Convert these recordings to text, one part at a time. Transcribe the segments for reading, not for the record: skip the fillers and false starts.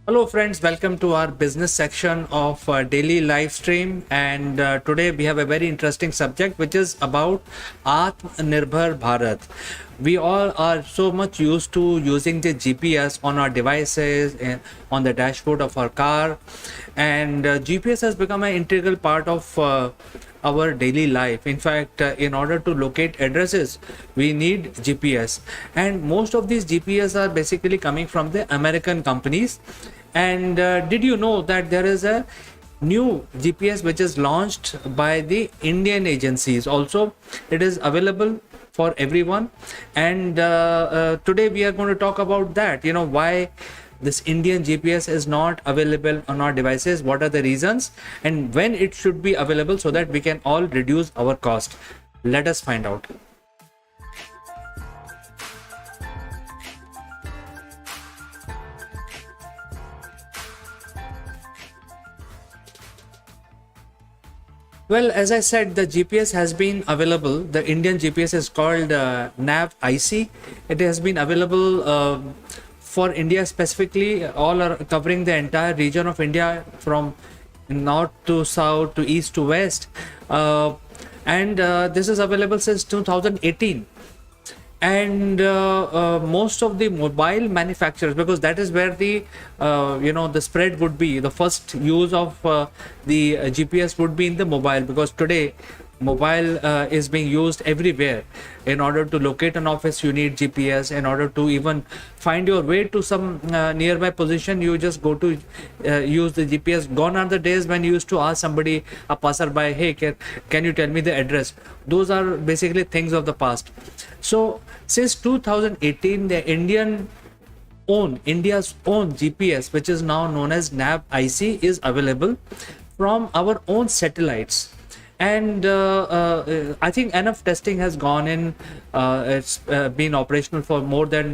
Hello friends, welcome to our business section of daily live stream, and today we have a very interesting subject which is about Atmanirbhar Bharat. We all are so much used to using the GPS on our devices and on the dashboard of our car, and GPS has become an integral part of our daily life. In fact, in order to locate addresses, we need GPS, and most of these GPS are basically coming from the American companies. And did you know that there is a new GPS which is launched by the Indian agencies? Also, it is available for everyone. And today we are going to talk about that. You know, why this Indian GPS is not available on our devices, what are the reasons, and when it should be available so that we can all reduce our cost. Let us find out. Well, as I said, the GPS has been available. The Indian GPS is called NavIC. It has been available for India specifically. All are covering the entire region of India from north to south to east to west. And this is available since 2018. And most of the mobile manufacturers, because that is where the the spread would be, the first use of the GPS would be in the mobile, because today mobile is being used everywhere. In order to locate an office, you need GPS. In order to even find your way to some nearby position, you just go to use the GPS. Gone are the days when you used to ask somebody, a passerby, hey, can you tell me the address? Those are basically things of the past. So since 2018, the India's own GPS, which is now known as NavIC, is available from our own satellites. And I think enough testing has gone in. It's been operational for more than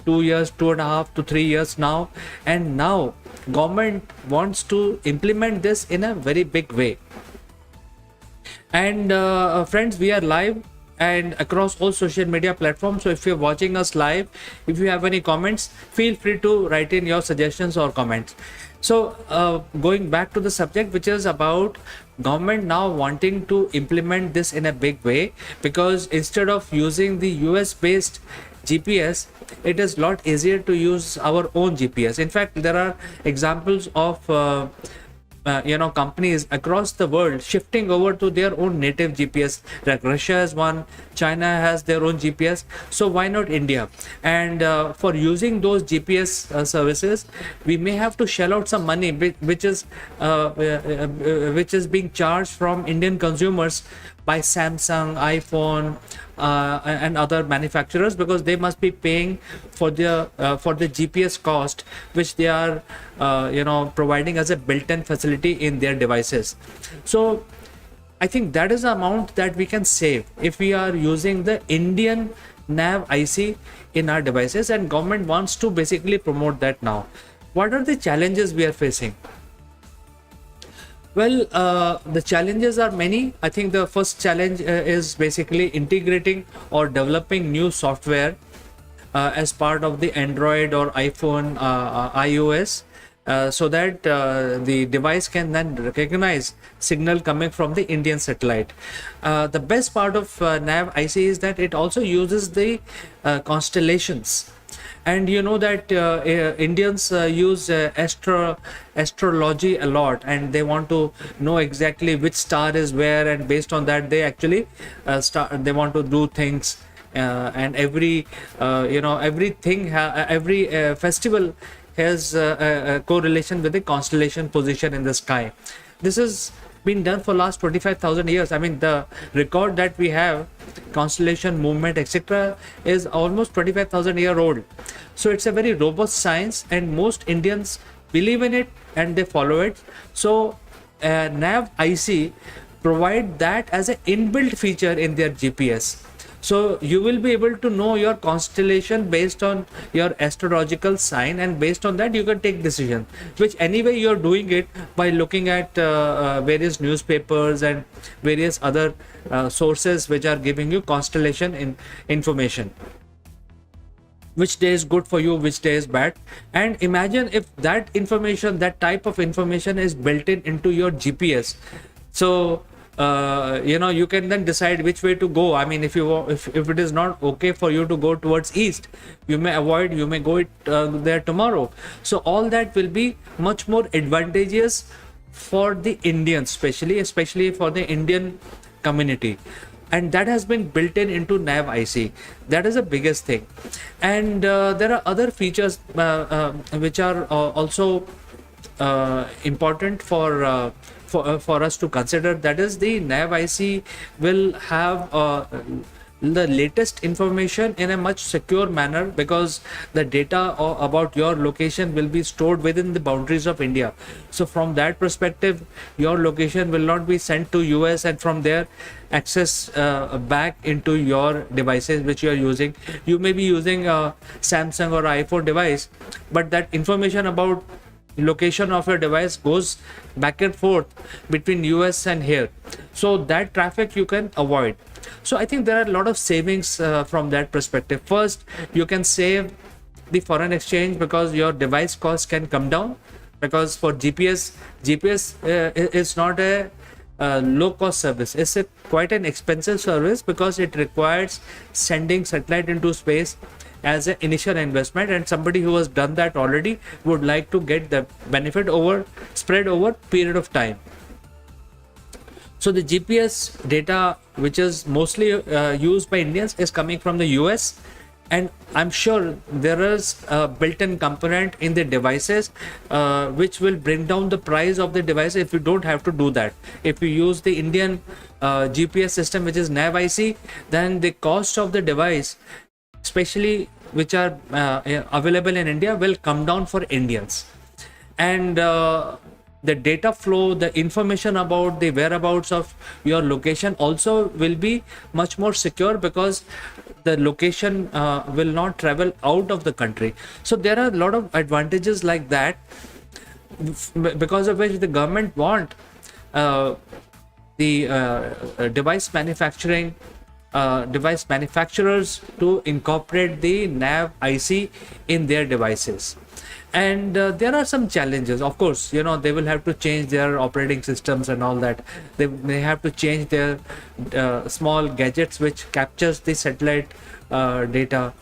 2 years, 2.5 to 3 years now. And now government wants to implement this in a very big way. And friends, we are live and across all social media platforms. So if you're watching us live, if you have any comments, feel free to write in your suggestions or comments. So going back to the subject, which is about government now wanting to implement this in a big way, because instead of using the US based GPS, it is a lot easier to use our own GPS. In fact, there are examples of companies across the world shifting over to their own native GPS. Like Russia has one, China has their own GPS, so why not India? And for using those GPS services, we may have to shell out some money, which is being charged from Indian consumers by Samsung, iPhone, and other manufacturers, because they must be paying for the GPS cost, which they are providing as a built-in facility in their devices. So I think that is the amount that we can save if we are using the Indian NavIC in our devices, and government wants to basically promote that now. What are the challenges we are facing? Well, the challenges are many. I think the first challenge is basically integrating or developing new software as part of the Android or iPhone, iOS, so that the device can then recognize signal coming from the Indian satellite. The best part of NavIC is that it also uses the constellations. And you know that Indians use astrology a lot, and they want to know exactly which star is where, and based on that they actually they want to do things. And every festival has a correlation with the constellation position in the sky. This has been done for last 25,000 years. I mean, the record that we have, constellation movement, etc., is almost 25,000 year old. So it's a very robust science, and most Indians believe in it and they follow it. So NavIC provide that as an inbuilt feature in their GPS. So you will be able to know your constellation based on your astrological sign, and based on that you can take decision, which anyway you're doing it by looking at various newspapers and various other sources which are giving you constellation information. which day is good for you, which day is bad. And imagine if that information, that type of information is built in into your GPS. So you can then decide which way to go. I mean, if it is not okay for you to go towards east, you may avoid, you may go there tomorrow. So all that will be much more advantageous for the Indians, especially for the Indian community. And that has been built in into NavIC. That is the biggest thing. And there are other features which are also important for us to consider. That is, the NavIC will have the latest information in a much secure manner, because the data about your location will be stored within the boundaries of India. So from that perspective, your location will not be sent to US and from there access back into your devices which you are using. You may be using a Samsung or iPhone device, but that information about location of your device goes back and forth between US and here. So that traffic you can avoid. So I think there are a lot of savings from that perspective. First, you can save the foreign exchange because your device cost can come down, because for GPS is not a low cost service. It's quite an expensive service because it requires sending satellite into space as an initial investment, and somebody who has done that already would like to get the benefit spread over period of time. So the GPS data, which is mostly used by Indians, is coming from the US, and I'm sure there is a built-in component in the devices which will bring down the price of the device if you don't have to do that. If you use the Indian GPS system, which is NavIC, then the cost of the device, especially which are available in India, will come down for Indians. And the data flow, the information about the whereabouts of your location also will be much more secure, because the location will not travel out of the country. So there are a lot of advantages like that, because of which the government want the device manufacturers to incorporate the NavIC in their devices. And there are some challenges, of course. They will have to change their operating systems and all that. They have to change their small gadgets which captures the satellite data,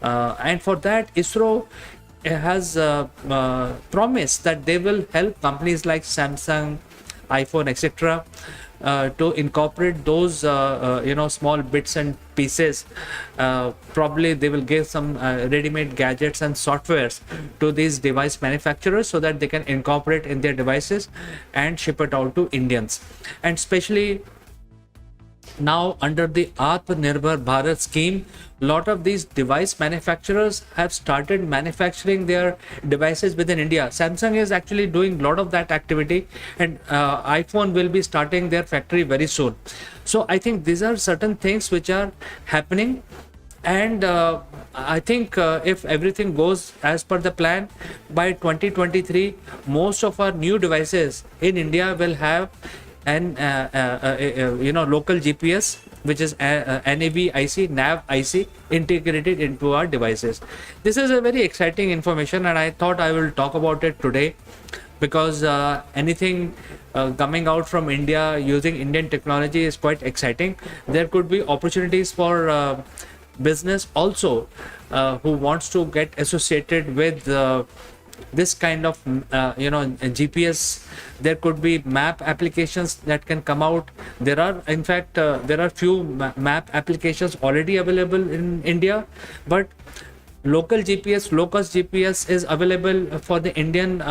and for that ISRO has promised that they will help companies like Samsung, iPhone, etc. To incorporate those small bits and pieces. Probably they will give some ready-made gadgets and softwares to these device manufacturers so that they can incorporate in their devices and ship it out to Indians. And especially now, under the Atmanirbhar Bharat scheme, lot of these device manufacturers have started manufacturing their devices within India. Samsung is actually doing a lot of that activity, and iPhone will be starting their factory very soon. So I think these are certain things which are happening, and I think if everything goes as per the plan, by 2023 most of our new devices in India will have an local GPS, which is NavIC integrated into our devices. This is a very exciting information, and I thought I will talk about it today, because anything coming out from India using Indian technology is quite exciting. There could be opportunities for business also who wants to get associated with this kind of GPS. There could be map applications that can come out. There are, in fact, there are few map applications already available in India, but local GPS, low cost GPS is available for the Indian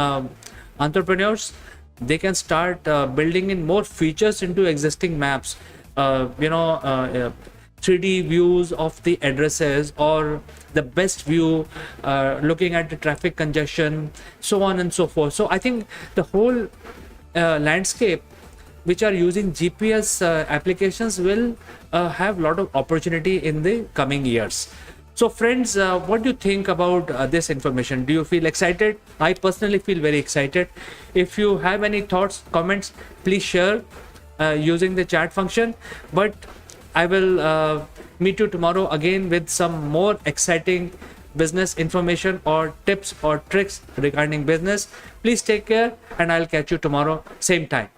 entrepreneurs. They can start building in more features into existing maps. 3D views of the addresses, or the best view, looking at the traffic congestion, so on and so forth. So I think the whole landscape which are using GPS applications will have a lot of opportunity in the coming years. So friends, what do you think about this information? Do you feel excited? I personally feel very excited. If you have any thoughts, comments, please share using the chat function. But I will meet you tomorrow again with some more exciting business information or tips or tricks regarding business. Please take care, and I'll catch you tomorrow, same time.